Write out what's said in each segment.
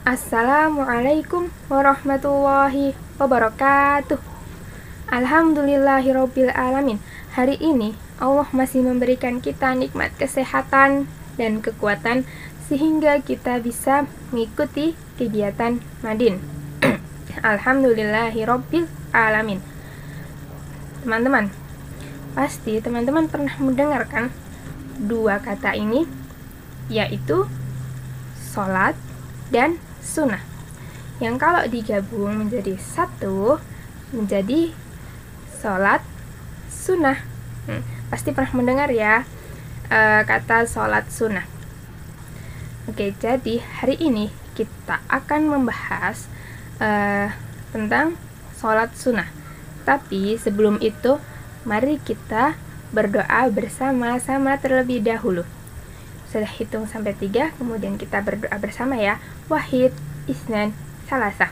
Assalamualaikum warahmatullahi wabarakatuh. Alhamdulillahirabbil alamin. Hari ini Allah masih memberikan kita nikmat kesehatan dan kekuatan sehingga kita bisa mengikuti kegiatan Madin. Alhamdulillahirabbil alamin. Teman-teman, pasti teman-teman pernah mendengarkan dua kata ini, yaitu sholat dan sunnah, yang kalau digabung menjadi satu menjadi sholat sunnah. Pasti pernah mendengar ya kata sholat sunnah. Oke, jadi hari ini kita akan membahas tentang sholat sunnah. Tapi sebelum itu, mari kita berdoa bersama-sama terlebih dahulu. Sudah hitung sampai 3, kemudian kita berdoa bersama ya. Wahid, isnan, salasa.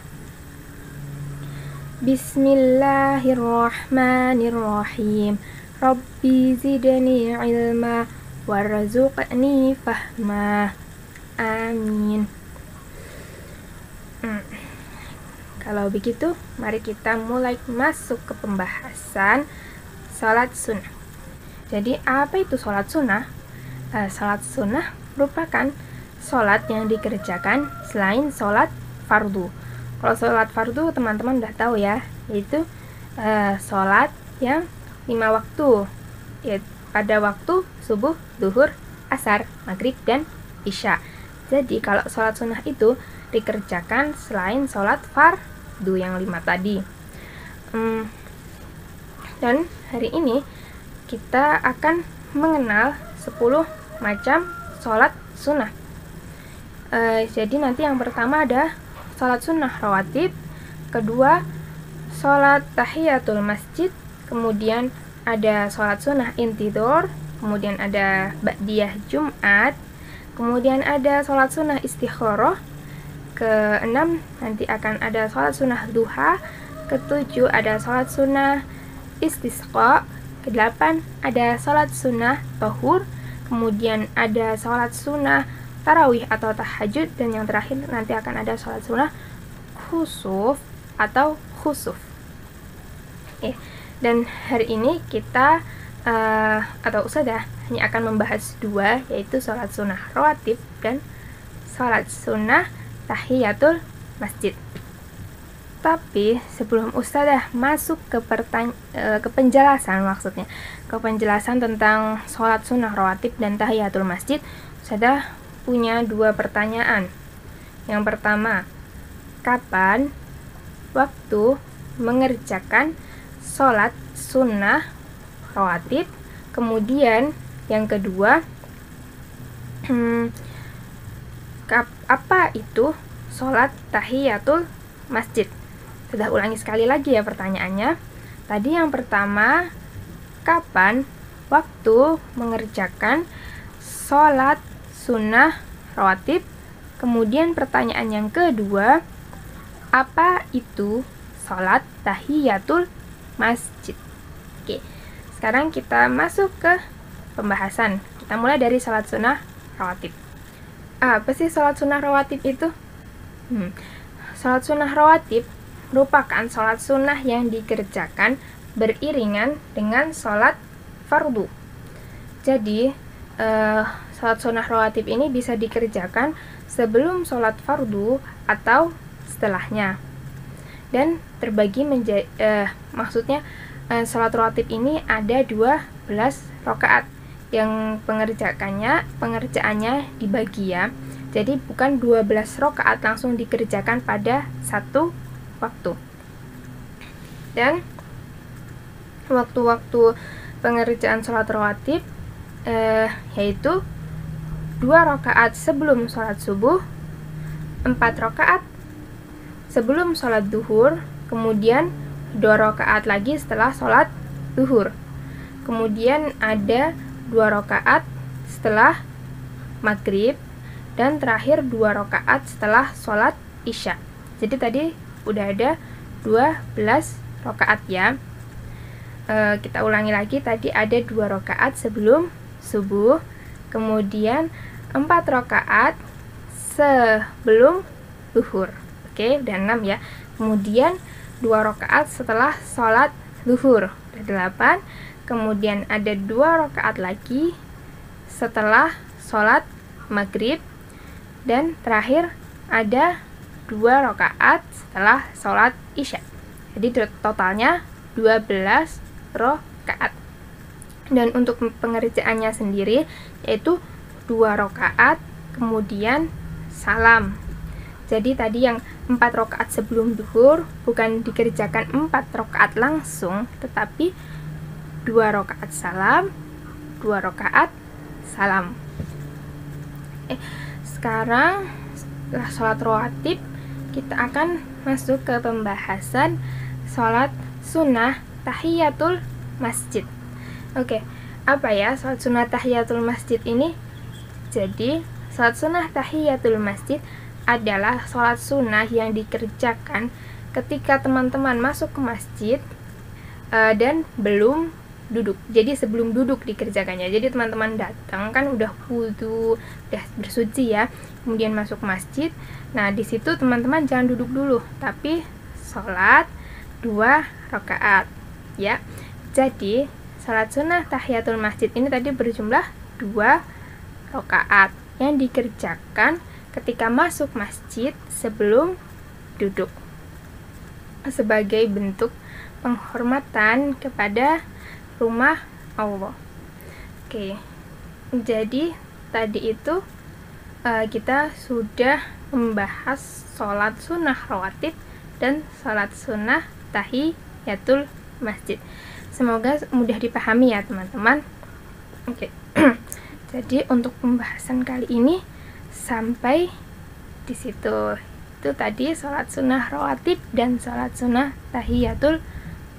Bismillahirrahmanirrahim. Rabbi zidni ilma warzuqni fahma. Amin. Kalau begitu, mari kita mulai masuk ke pembahasan sholat sunnah. Jadi, apa itu sholat sunnah? Sholat sunnah merupakan sholat yang dikerjakan selain sholat fardu. Kalau sholat fardu teman-teman udah tahu ya, yaitu sholat yang 5 waktu, yaitu pada waktu subuh, duhur, asar, maghrib, dan isya. Jadi kalau sholat sunnah itu dikerjakan selain sholat fardu yang 5 tadi. Dan hari ini kita akan mengenal 10 macam sholat sunnah. Jadi nanti yang pertama ada sholat sunnah rawatib, kedua sholat tahiyatul masjid, kemudian ada sholat sunnah intidor, kemudian ada ba'diyah Jumat, kemudian ada sholat sunnah istikharah, ke-6 nanti akan ada sholat sunnah duha, ke-7 ada sholat sunnah istisqa, ke-8 ada sholat sunnah tohur, kemudian ada sholat sunnah tarawih atau tahajud, dan yang terakhir nanti akan ada sholat sunnah khusuf atau khusuf. Dan hari ini kita atau ustadzah hanya akan membahas 2, yaitu sholat sunnah rawatib dan sholat sunnah tahiyatul masjid. Tapi sebelum ustadzah masuk ke penjelasan, maksudnya ke penjelasan tentang sholat sunnah rawatib dan tahiyatul masjid, ustadzah punya 2 pertanyaan. Yang pertama, kapan waktu mengerjakan sholat sunnah rawatib? Kemudian yang kedua, apa itu sholat tahiyatul masjid? Sudah ulangi sekali lagi ya pertanyaannya. Tadi yang pertama, kapan waktu mengerjakan sholat sunnah rawatib? Kemudian pertanyaan yang kedua, apa itu sholat tahiyatul masjid? Oke, sekarang kita masuk ke pembahasan. Kita mulai dari sholat sunnah rawatib. Apa sih sholat sunnah rawatib itu? Sholat sunnah rawatib merupakan sholat sunnah yang dikerjakan beriringan dengan sholat fardu. Jadi, sholat sunnah rawatib ini bisa dikerjakan sebelum sholat fardu atau setelahnya. Dan terbagi menjadi, maksudnya sholat rawatib ini ada 12 rakaat yang pengerjaannya dibagi ya. Jadi bukan 12 rakaat langsung dikerjakan pada satu waktu. Dan waktu-waktu pengerjaan sholat rawatib yaitu 2 rakaat sebelum sholat subuh, 4 rakaat sebelum sholat duhur, kemudian 2 rakaat lagi setelah sholat duhur, kemudian ada 2 rakaat setelah maghrib, dan terakhir 2 rakaat setelah sholat isya. Jadi tadi udah ada 12 rakaat ya. Kita ulangi lagi, tadi ada 2 rakaat sebelum subuh, kemudian 4 rakaat sebelum zuhur. Oke, udah 6 ya. Kemudian 2 rakaat setelah sholat zuhur, udah 8. Kemudian ada 2 rakaat lagi setelah sholat maghrib, dan terakhir ada 2 rakaat setelah sholat isya. Jadi totalnya 12 rakaat. Dan untuk pengerjaannya sendiri yaitu 2 rakaat kemudian salam. Jadi tadi yang 4 rakaat sebelum zuhur bukan dikerjakan 4 rakaat langsung, tetapi 2 rakaat salam, 2 rakaat salam. Sekarang setelah sholat rawatib, kita akan masuk ke pembahasan sholat sunnah tahiyatul masjid. Oke, apa ya sholat sunnah tahiyatul masjid ini? Jadi, sholat sunnah tahiyatul masjid adalah sholat sunnah yang dikerjakan ketika teman-teman masuk ke masjid dan belum duduk. Jadi sebelum duduk dikerjakannya. Jadi teman-teman datang kan udah wudu, udah bersuci ya, kemudian masuk masjid. Nah, di situ teman-teman jangan duduk dulu, tapi sholat 2 rakaat ya. Jadi sholat sunnah tahiyatul masjid ini tadi berjumlah 2 rakaat yang dikerjakan ketika masuk masjid sebelum duduk, sebagai bentuk penghormatan kepada rumah Allah. Oke, jadi tadi itu kita sudah membahas sholat sunnah rawatib dan sholat sunnah tahiyatul masjid. Semoga mudah dipahami ya teman-teman. Oke. Jadi untuk pembahasan kali ini sampai di situ. Itu tadi sholat sunnah rawatib dan sholat sunnah tahiyatul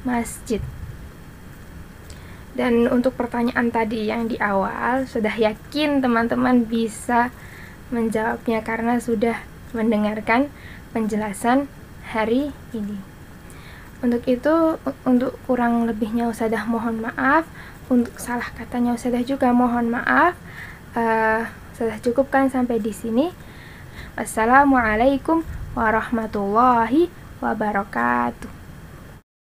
masjid. Dan untuk pertanyaan tadi yang di awal, sudah yakin teman-teman bisa menjawabnya karena sudah mendengarkan penjelasan hari ini. Untuk itu, untuk kurang lebihnya Ustadzah mohon maaf, untuk salah katanya Ustadzah juga mohon maaf. Ustadzah cukupkan sampai di sini. Wassalamualaikum warahmatullahi wabarakatuh.